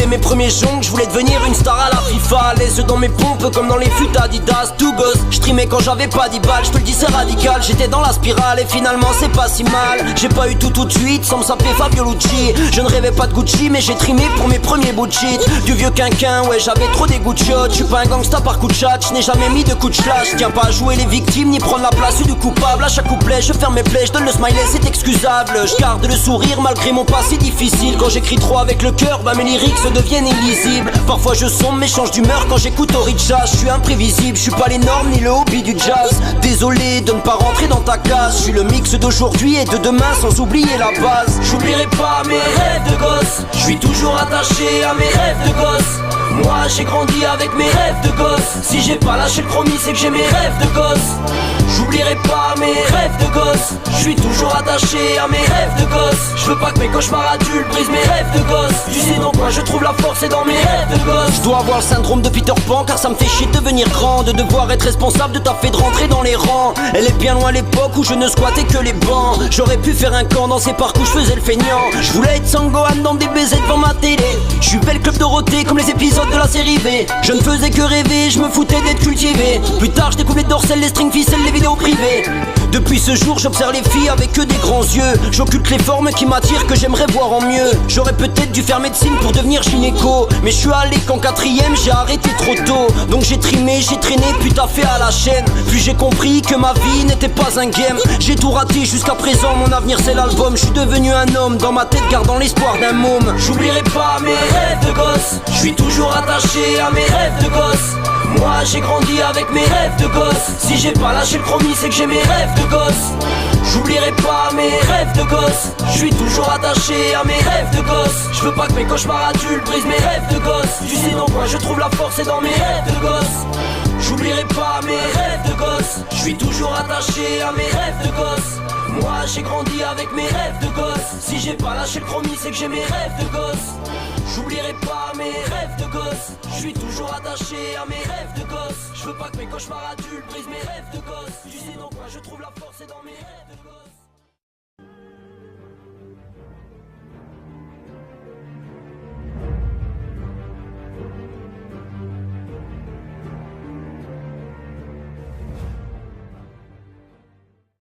mes premiers joncs, je voulais devenir une star à la FIFA. À l'aise dans mes pompes comme dans les fûts Adidas. Tout gosse, je streamais quand j'avais pas 10 balles. Je te le dis c'est radical, j'étais dans la spirale et finalement c'est pas si mal. J'ai pas eu tout de suite sans me saper Fabio Lucci. Je ne rêvais pas de Gucci mais j'ai trimé pour mes premiers bouts de shit. Du vieux quinquin, ouais j'avais trop des goûts de shot. Je suis pas un gangsta par coup de chat, je n'ai jamais mis de coup de slash. Tiens pas à jouer les victimes ni prendre la place du coupable. À chaque couplet je ferme mes plaies, je donne le smiley c'est excusable. Je garde le sourire malgré mon passé difficile. Quand j'écris trop avec le cœur, bah mes lyrics se deviennent illisibles. Parfois je sombre mais change d'humeur quand j'écoute Oricha. Je suis imprévisible, je suis pas les normes ni le hobby du jazz. Désolé de ne pas rentrer dans ta case. Je suis le mix d'aujourd'hui et de demain sans oublier la base. J'oublierai pas mes rêves de gosse. Je suis toujours attaché à mes rêves de gosse. Moi j'ai grandi avec mes rêves de gosse. Si j'ai pas lâché le chromie c'est que j'ai mes rêves de gosse. J'oublierai pas mes rêves de gosse. Je suis toujours attaché à mes rêves de gosse. Je veux pas que mes cauchemars adultes brisent mes rêves de gosse. Tu sais donc moi je trouve la force et dans mes rêves de gosse. Je dois avoir le syndrome de Peter Pan car ça me fait chier de devenir grand. De devoir être responsable de ta fait de rentrer dans les rangs. Elle est bien loin l'époque où je ne squattais que les bancs. J'aurais pu faire un camp dans ces parcs où je faisais le feignant. Je voulais être Sangohan dans des baisers devant ma télé. Je suis belle club Dorothée comme les épisodes de la série V. Je ne faisais que rêver, je me foutais d'être cultivé. Plus tard je découvre les dorsales, les string ficelles, les vidéos privées. Depuis ce jour j'observe les filles avec que des grands yeux. J'occulte les formes qui m'attirent que j'aimerais voir en mieux. J'aurais peut-être dû faire médecine pour devenir gynéco. Mais je suis allé qu'en quatrième j'ai arrêté trop tôt. Donc j'ai trimé, j'ai traîné puis t'as fait à la chaîne. Puis j'ai compris que ma vie n'était pas un game. J'ai tout raté jusqu'à présent, mon avenir c'est l'album. Je suis devenu un homme, dans ma tête gardant l'espoir d'un môme. J'oublierai pas mes rêves de gosse. Je suis toujours attaché à mes rêves de gosse. Moi j'ai grandi avec mes rêves de gosse. Si j'ai pas lâché le chromie c'est que j'ai mes rêves de gosse. J'oublierai pas mes rêves de gosse. Je suis toujours attaché à mes rêves de gosse. Je veux pas que mes cauchemars adultes brisent mes rêves de gosse. Tu sais donc moi je trouve la force et dans mes rêves de gosse. J'oublierai pas mes rêves de gosse. Je suis toujours attaché à mes rêves de gosse. Moi j'ai grandi avec mes rêves de gosse. Si j'ai pas lâché le chromie c'est que j'ai mes rêves de gosse. J'oublierai pas mes rêves de gosse. Je suis toujours attaché à mes rêves de gosse. Je veux pas que mes cauchemars adultes brisent mes rêves de gosse. Tu sais donc moi je trouve la force et dans mes rêves de gosse.